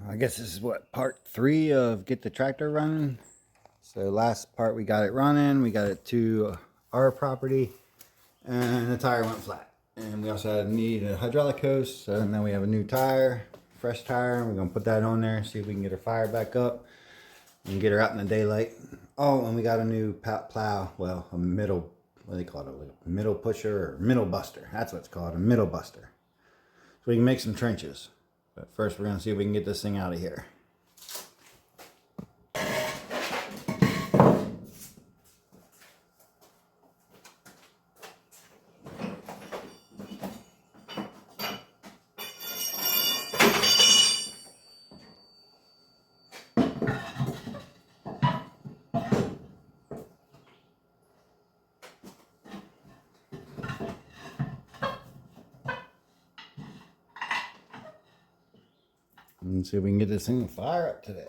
I guess this is what, part 3 of get the tractor running. So last part we got it running, we got it to our property, and the tire went flat. And we also need a hydraulic hose, so and then we have a new tire, fresh tire, and we're gonna put that on there, see if we can get her fired back up and get her out in the daylight. Oh, and we got a new plow, well, a middle, what do they call it, a middle pusher or middle buster. That's what it's called, a middle buster. So we can make some trenches. But first we're gonna see if we can get this thing out of here. And see if we can get this thing to fire up today.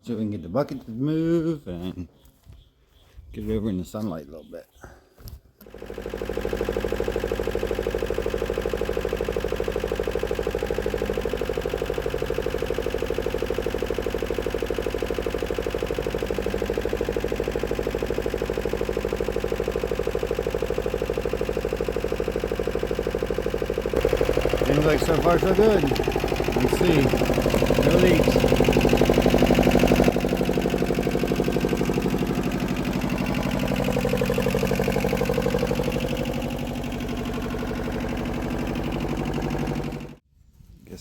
So we can get the bucket to move and get it over in the sunlight a little bit. Seems like so far so good. Let's see. No leaks.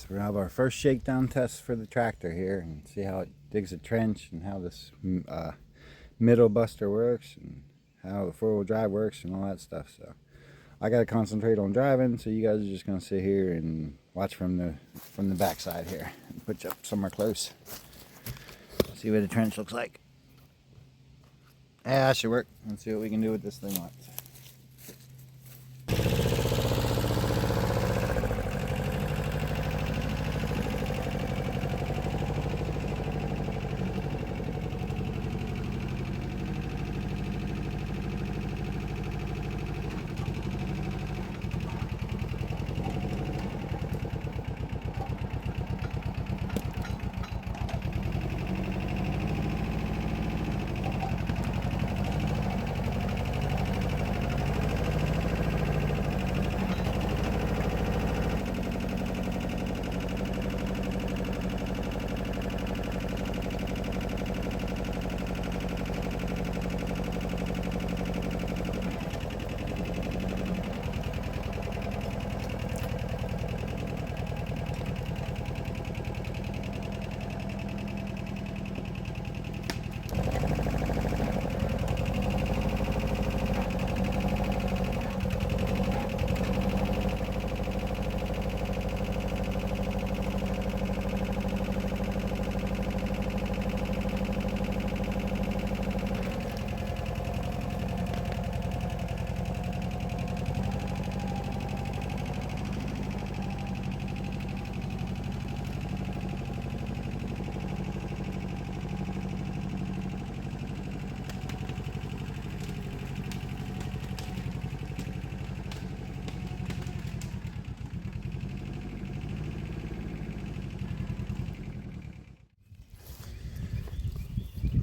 We're gonna have our first shakedown test for the tractor here and see how it digs a trench and how this middle buster works and how the four-wheel drive works and all that stuff. So I gotta concentrate on driving, so you guys are just gonna sit here and watch from the backside here and put you up somewhere close. See what the trench looks like. Yeah, that should work. Let's see what we can do with this thing once.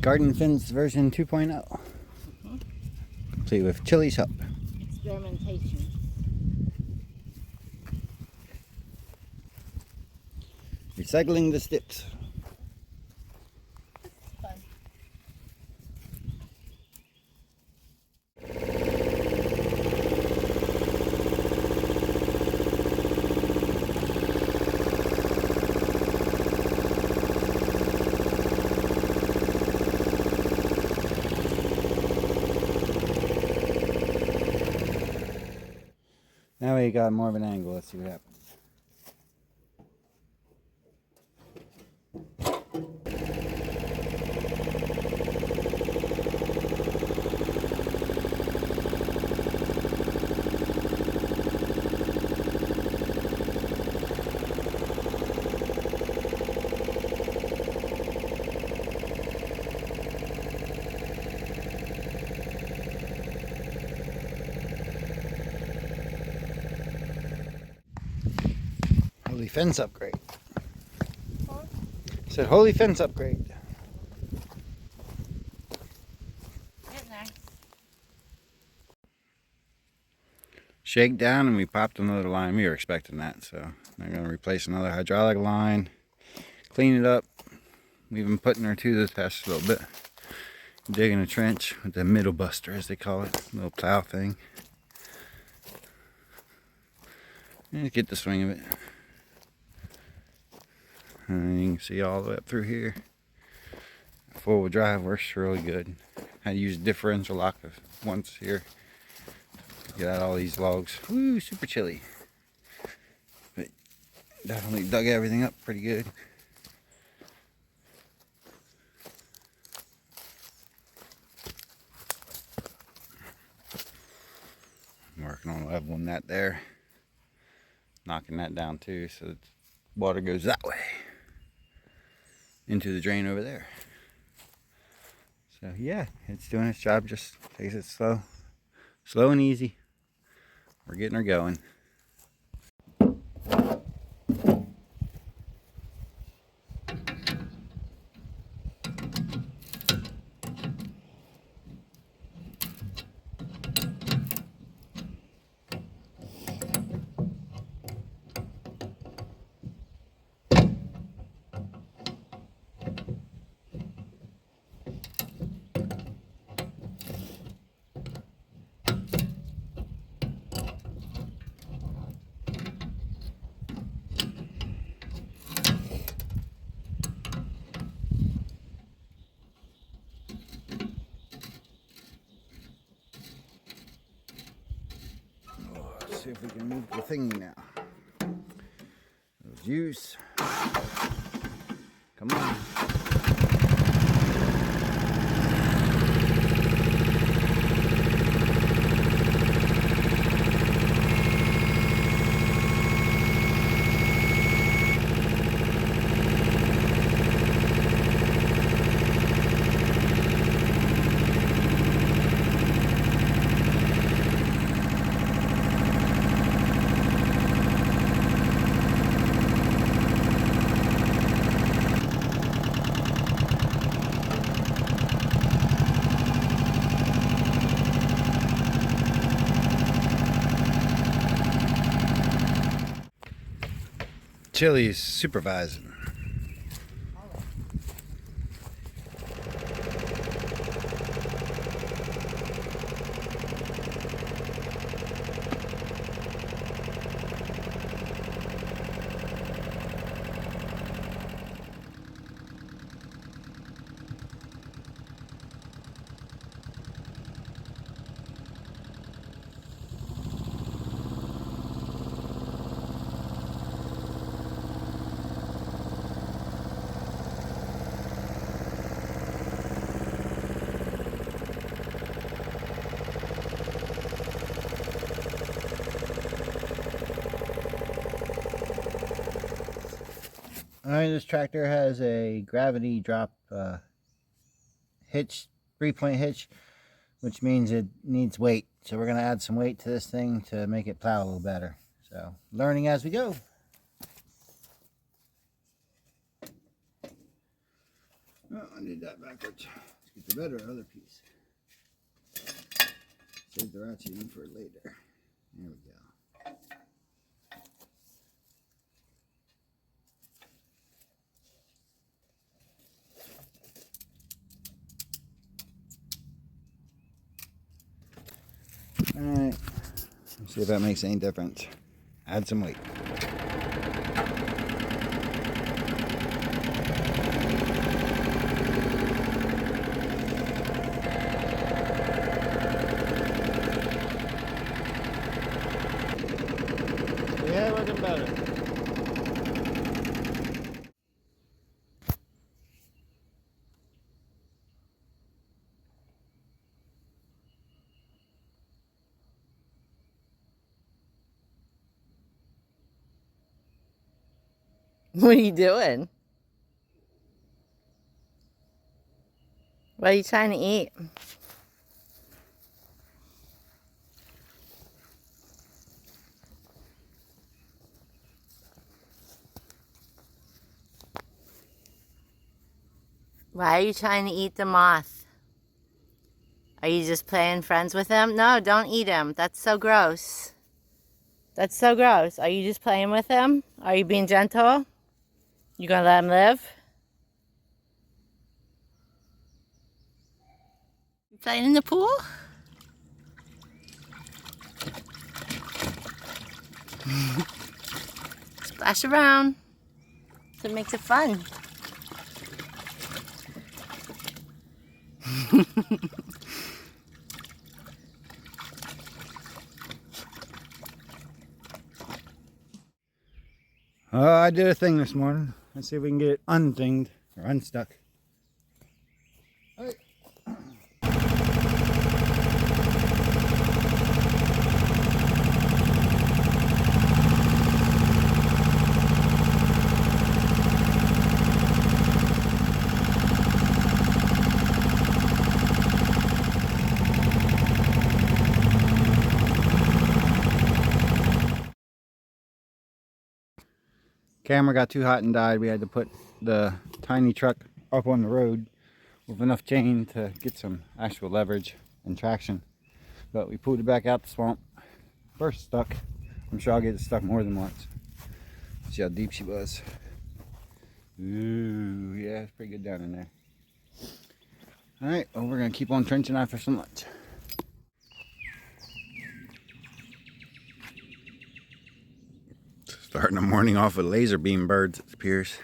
Garden Fence version 2.0. Complete with Chili's help. Experimentation. Recycling the sticks. Fun. you got more of an angle. Let's see what happens. Holy fence upgrade. Huh? Said holy fence upgrade. Get nice. Shake down and we popped another line. We were expecting that, so I'm going to replace another hydraulic line, clean it up. We've been putting her to this past little bit, digging a trench with the middle buster, as they call it, little plow thing. And get the swing of it. And you can see all the way up through here. Four-wheel drive works really good. I use differential lock once here. Get out all these logs. Woo, super chilly. But definitely dug everything up pretty good. I'm working on leveling that there. Knocking that down too, so the water goes that way into the drain over there. So yeah, it's doing its job. Just takes it slow and easy. We're getting her going. Let's see if we can move the thingy now. Juice. Come on. Chili's supervising. Alright, this tractor has a gravity drop hitch, 3-point hitch, which means it needs weight. So we're going to add some weight to this thing to make it plow a little better. So, learning as we go. Oh, I did that backwards. Let's get the better other piece. Save the ratcheting for later. There we go. Alright, let's see if that makes any difference. Add some weight. What are you doing? What are you trying to eat? Why are you trying to eat the moth? Are you just playing friends with him? No, don't eat him. That's so gross. That's so gross. Are you just playing with him? Are you being gentle? You gonna let him live? You playing in the pool? Splash around. So it makes it fun. I did a thing this morning. Let's see if we can get it unthinged or unstuck. All right. Camera got too hot and died. We had to put the tiny truck up on the road with enough chain to get some actual leverage and traction. But we pulled it back out the swamp. First stuck. I'm sure I'll get it stuck more than once. See how deep she was. Ooh, yeah, it's pretty good down in there. Alright, well, we're going to keep on trenching after some lunch. Starting the morning off with laser beam birds, it appears.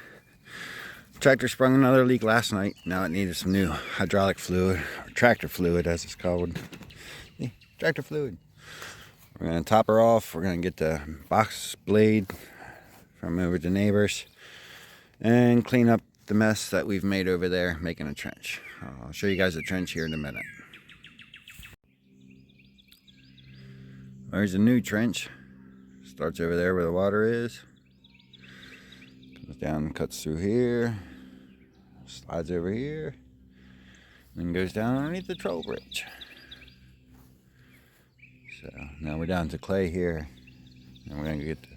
Tractor sprung another leak last night. Now it needed some new hydraulic fluid, or tractor fluid as it's called. Yeah, tractor fluid. We're going to top her off. We're going to get the box blade from over to neighbors and clean up the mess that we've made over there making a trench. I'll show you guys the trench here in a minute. There's a new trench. Starts over there where the water is. Comes down, cuts through here. Slides over here. Then goes down underneath the troll bridge. So now we're down to clay here. And we're going to get the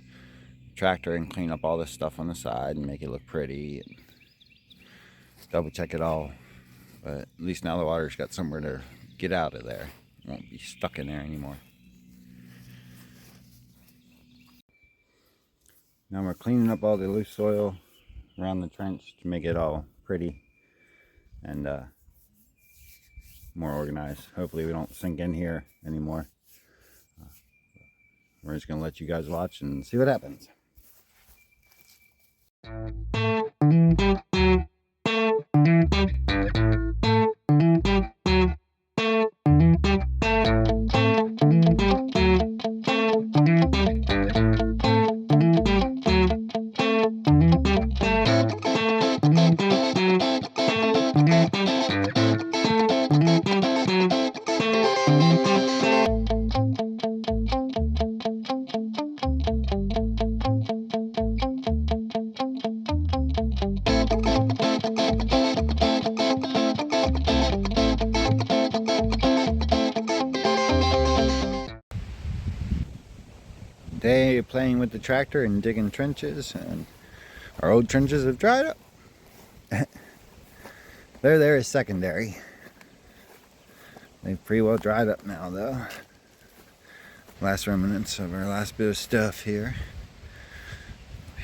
tractor and clean up all this stuff on the side and make it look pretty. And double check it all. But at least now the water's got somewhere to get out of there. It won't be stuck in there anymore. Now we're cleaning up all the loose soil around the trench to make it all pretty and more organized. Hopefully we don't sink in here anymore. We're just going to let you guys watch and see what happens. Day playing with the tractor and digging trenches, and our old trenches have dried up. They're there as secondary. They've pretty well dried up now though. Last remnants of our last bit of stuff here.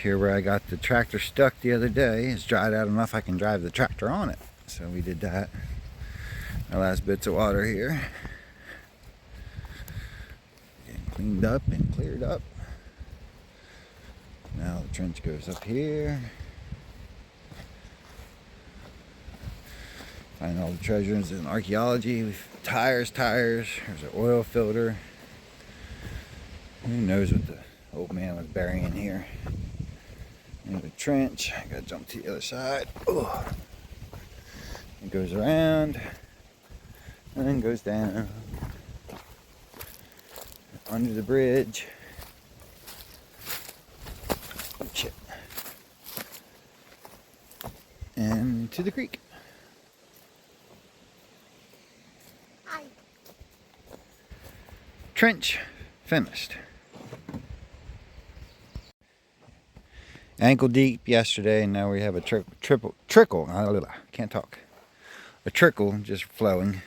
Here where I got the tractor stuck the other day is dried out enough I can drive the tractor on it. So we did that. Our last bits of water here. Getting cleaned up and cleared up. Now the trench goes up here. Find all the treasures in archaeology. Tires. There's an oil filter. Who knows what the old man was burying here. There's a trench. I gotta jump to the other side. Oh. It goes around and then goes down under the bridge. Oh shit. and to the creek. Hi. Trench finished. Ankle deep yesterday, and now we have a trickle. Can't talk. A trickle just flowing.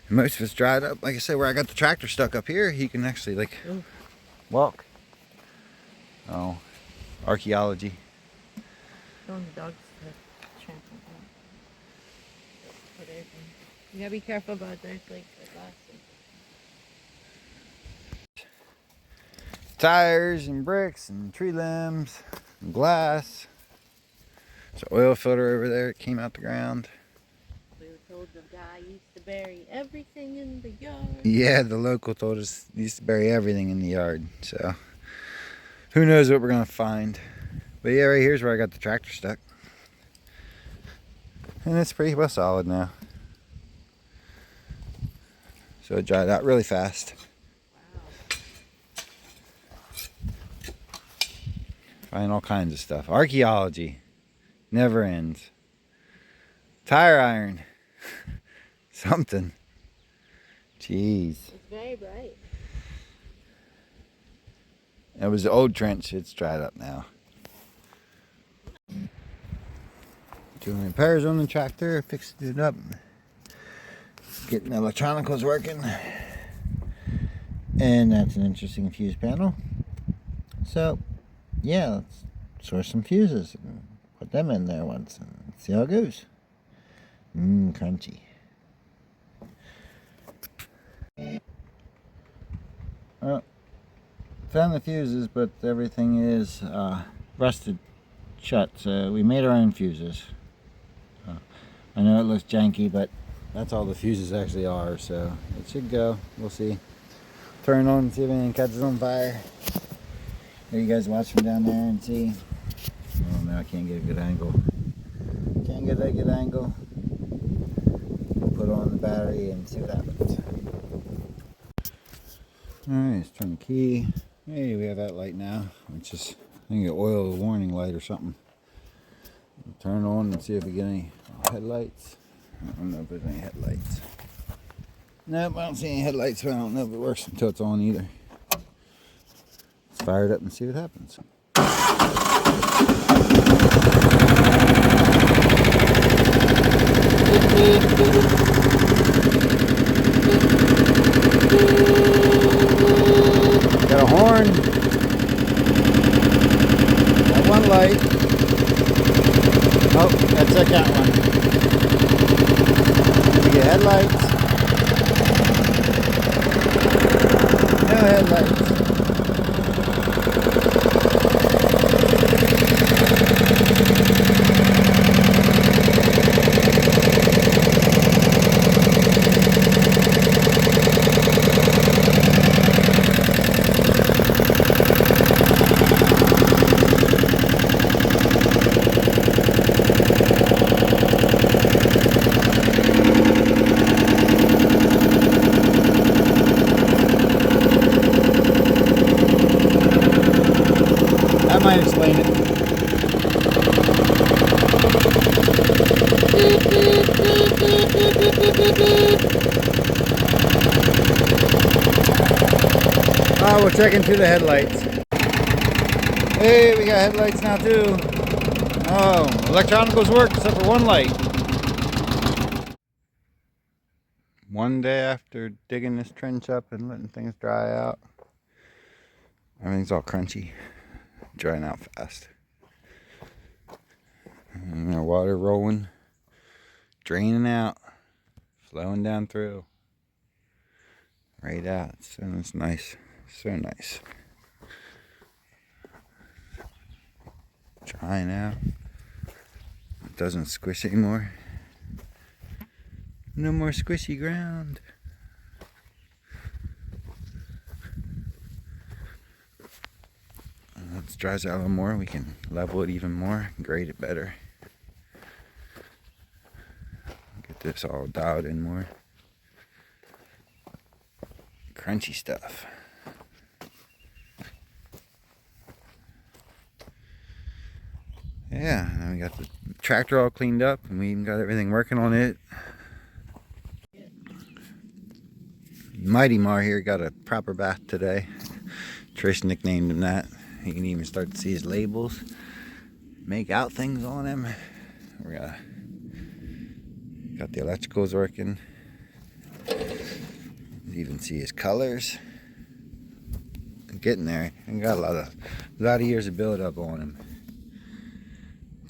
And most of it's dried up. Like I said, where I got the tractor stuck up here, he can actually like walk. Oh, archaeology. Don't the dogs trample out. You gotta be careful about those like the glasses. Tires and bricks and tree limbs and glass. There's an oil filter over there. It came out the ground. We were told the guy used to bury everything in the yard. Yeah, the local told us he used to bury everything in the yard. So who knows what we're gonna find. But yeah, right here's where I got the tractor stuck. And it's pretty well solid now. So it dried out really fast. Find all kinds of stuff. Archaeology never ends. Tire iron. Something. Jeez. It's very bright. It was the old trench. It's dried up now. Doing repairs on the tractor. Fixing it up. Getting the electronicals working. And that's an interesting fuse panel. So, yeah, let's source some fuses and put them in there once and see how it goes. Crunchy. Well, found the fuses, but everything is rusted shut, so we made our own fuses. I know it looks janky, but that's all the fuses actually are, so it should go. We'll see. Turn on and see if anything catches on fire. Here, you guys watch from down there and see. Oh no, I can't get a good angle. Can't get that good angle. Put on the battery and see what happens. Alright, let's turn the key. Hey, we have that light now, which is, I think, an oil warning light or something. Turn it on and see if we get any headlights. I don't know if there's any headlights. Nope, I don't see any headlights, but I don't know if it works until it's on either. Let's fire it up and see what happens. Got a horn. Got one light. Oh, that's the second one. We get headlights. No headlights. That might explain it. Oh, we're checking through the headlights. Hey, we got headlights now too. Oh, electronicals work except for one light. One day after digging this trench up and letting things dry out, everything's all crunchy, drying out fast. And our water rolling, draining out, flowing down through, right out. So it's nice, so nice. Drying out. It doesn't squish anymore. No more squishy ground. Once it dries out a little more, we can level it even more, grade it better. Get this all dialed in more. Crunchy stuff. Yeah, and then we got the tractor all cleaned up, and we even got everything working on it. Mighty Mar here got a proper bath today. Trish nicknamed him that. You can even start to see his labels, make out things on him. Got the electricals working. You even see his colors. Getting there. And got a lot of years of build up on him.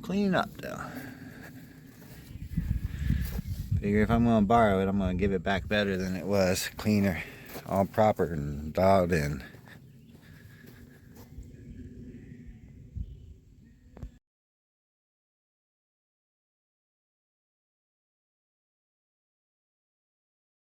Cleaning up though. Figure if I'm gonna borrow it, I'm gonna give it back better than it was. Cleaner, all proper and dialed in.